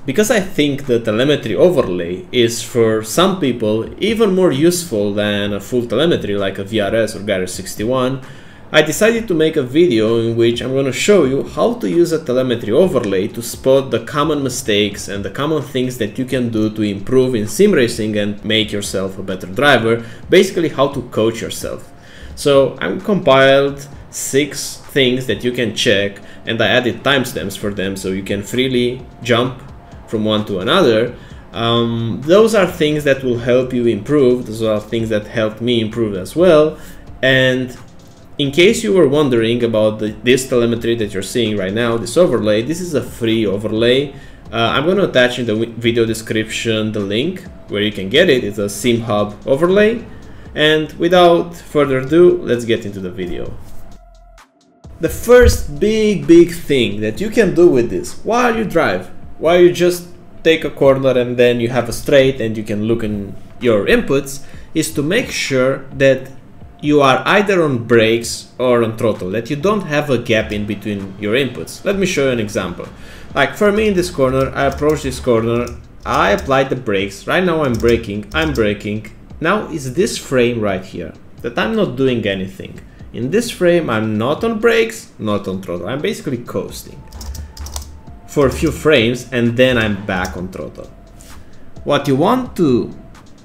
because I think the telemetry overlay is for some people even more useful than a full telemetry like a VRS or Garage 61, I decided to make a video in which I'm going to show you how to use a telemetry overlay to spot the common mistakes and the common things that you can do to improve in sim racing and make yourself a better driver, basically how to coach yourself. So I've compiled 6 things that you can check, and I added timestamps for them so you can freely jump from one to another. Those are things that will help you improve. Those are things that helped me improve as well. And in case you were wondering about this telemetry that you're seeing right now, this overlay, this is a free overlay. I'm going to attach in the video description the link where you can get it. It's a SimHub overlay. And without further ado, let's get into the video. The first big thing that you can do with this while you drive, while you just take a corner and then you have a straight and you can look in your inputs, is to make sure that you are either on brakes or on throttle, that you don't have a gap in between your inputs. Let me show you an example. Like for me in this corner, I approach this corner, I applied the brakes, right now I'm braking. Now is this frame right here, that I'm not doing anything. In this frame, I'm not on brakes, not on throttle, I'm basically coasting for a few frames and then I'm back on throttle. What you want to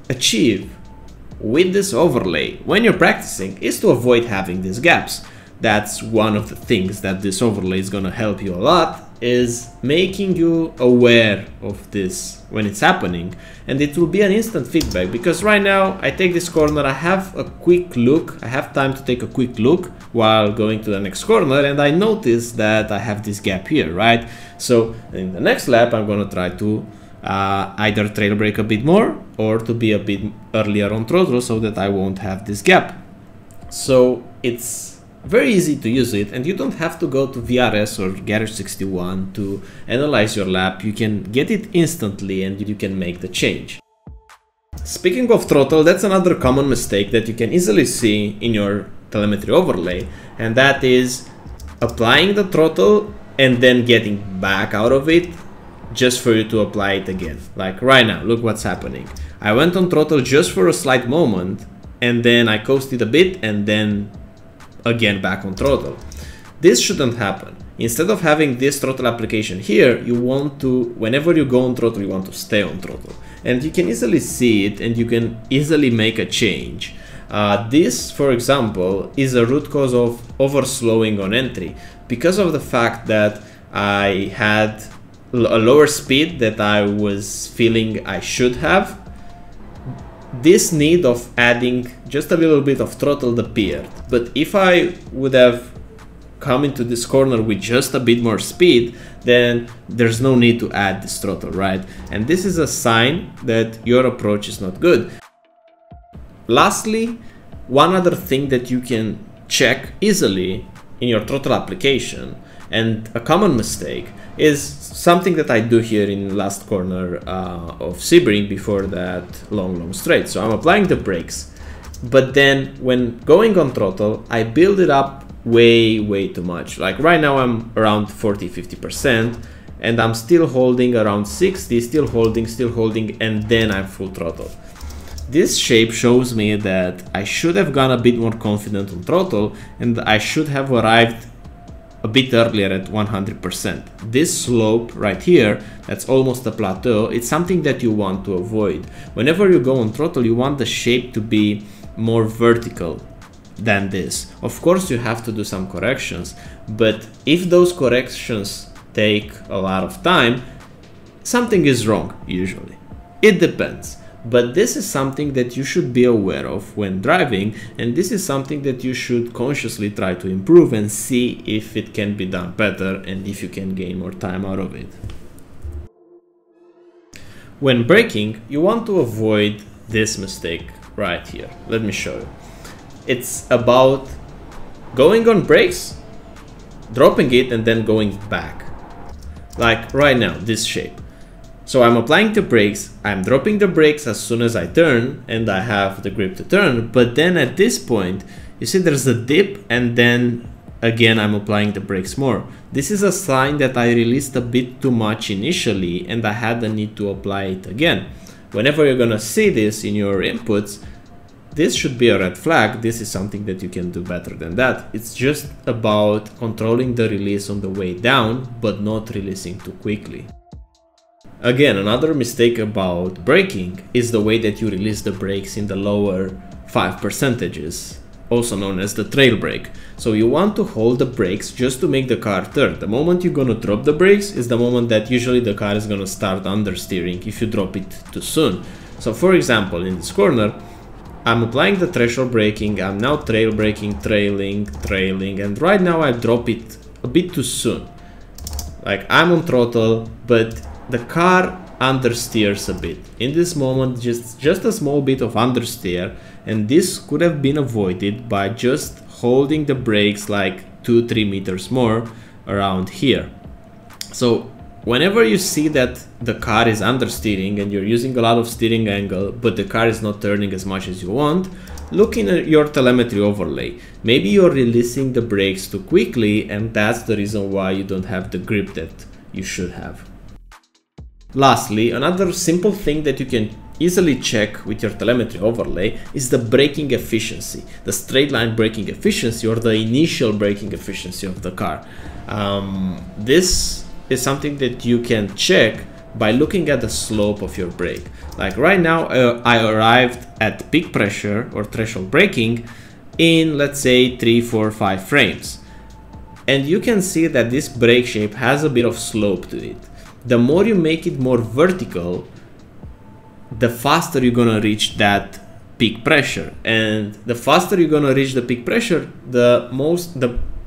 achieve with this overlay when you're practicing is to avoid having these gaps. That's one of the things that this overlay is going to help you a lot, is making you aware of this when it's happening, and it will be an instant feedback, because right now I take this corner, I have a quick look, I have time to take a quick look while going to the next corner, and I notice that I have this gap here, right? So in the next lap I'm going to try to either trail brake a bit more or to be a bit earlier on throttle so that I won't have this gap. So it's very easy to use it, and you don't have to go to VRS or Garage 61 to analyze your lap. You can get it instantly and you can make the change. Speaking of throttle, that's another common mistake that you can easily see in your telemetry overlay, and that is applying the throttle and then getting back out of it just for you to apply it again. Like right now, look what's happening. I went on throttle just for a slight moment and then I coasted a bit and then again back on throttle. This shouldn't happen. Instead of having this throttle application here, you want to, whenever you go on throttle, you want to stay on throttle. And you can easily see it and you can easily make a change. This, for example, is a root cause of overslowing on entry because of the fact that I had a lower speed that I was feeling I should have. This need of adding just a little bit of throttle appeared, but if I would have come into this corner with just a bit more speed, then there's no need to add this throttle, right? And this is a sign that your approach is not good. Lastly, one other thing that you can check easily in your throttle application, and a common mistake, is something that I do here in last corner of Sebring before that long straight. So I'm applying the brakes, but then when going on throttle, I build it up way too much. Like right now I'm around 40-50% and I'm still holding around 60, still holding, and then I'm full throttle. This shape shows me that I should have gone a bit more confident on throttle and I should have arrived a bit earlier at 100%. This slope right here, that's almost a plateau, it's something that you want to avoid. Whenever you go on throttle, you want the shape to be more vertical than this. Of course, you have to do some corrections, but if those corrections take a lot of time, something is wrong usually. It depends. But this is something that you should be aware of when driving, and this is something that you should consciously try to improve and see if it can be done better and if you can gain more time out of it. When braking, you want to avoid this mistake right here. Let me show you. It's about going on brakes, dropping it, and then going back. Like right now, this shape. So I'm applying the brakes, I'm dropping the brakes as soon as I turn, and I have the grip to turn, but then at this point, you see there's a dip, and then again I'm applying the brakes more. This is a sign that I released a bit too much initially and I had the need to apply it again. Whenever you're gonna see this in your inputs, this should be a red flag. This is something that you can do better than that. It's just about controlling the release on the way down, but not releasing too quickly. Again, another mistake about braking is the way that you release the brakes in the lower 5%, also known as the Trailbrake. So you want to hold the brakes just to make the car turn. The moment you're gonna drop the brakes is the moment that usually the car is gonna start understeering if you drop it too soon. So for example, in this corner, I'm applying the threshold braking, I'm now trail braking, trailing, and right now I drop it a bit too soon. Like I'm on throttle, but the car understeers a bit. In this moment, just a small bit of understeer, and this could have been avoided by just holding the brakes like 2-3 meters more around here. So whenever you see that the car is understeering and you're using a lot of steering angle, but the car is not turning as much as you want, look in your telemetry overlay. Maybe you're releasing the brakes too quickly and that's the reason why you don't have the grip that you should have. Lastly, another simple thing that you can easily check with your telemetry overlay is the braking efficiency, the straight line braking efficiency or the initial braking efficiency of the car. This is something that you can check by looking at the slope of your brake. Like right now, I arrived at peak pressure or threshold braking in, let's say, 3, 4, 5 frames. And you can see that this brake shape has a bit of slope to it. The more you make it more vertical, the faster you're gonna reach that peak pressure. And the faster you're gonna reach the peak pressure,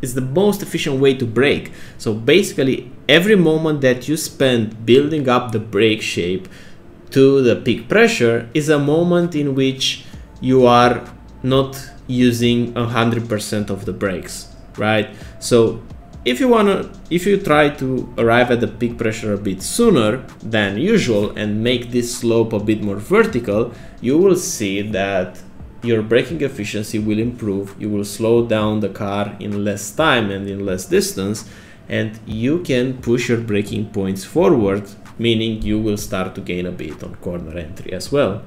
is the most efficient way to brake. So basically, every moment that you spend building up the brake shape to the peak pressure is a moment in which you are not using 100% of the brakes, right? So if you try to arrive at the peak pressure a bit sooner than usual and make this slope a bit more vertical, you will see that your braking efficiency will improve. You will slow down the car in less time and in less distance, and you can push your braking points forward, meaning you will start to gain a bit on corner entry as well.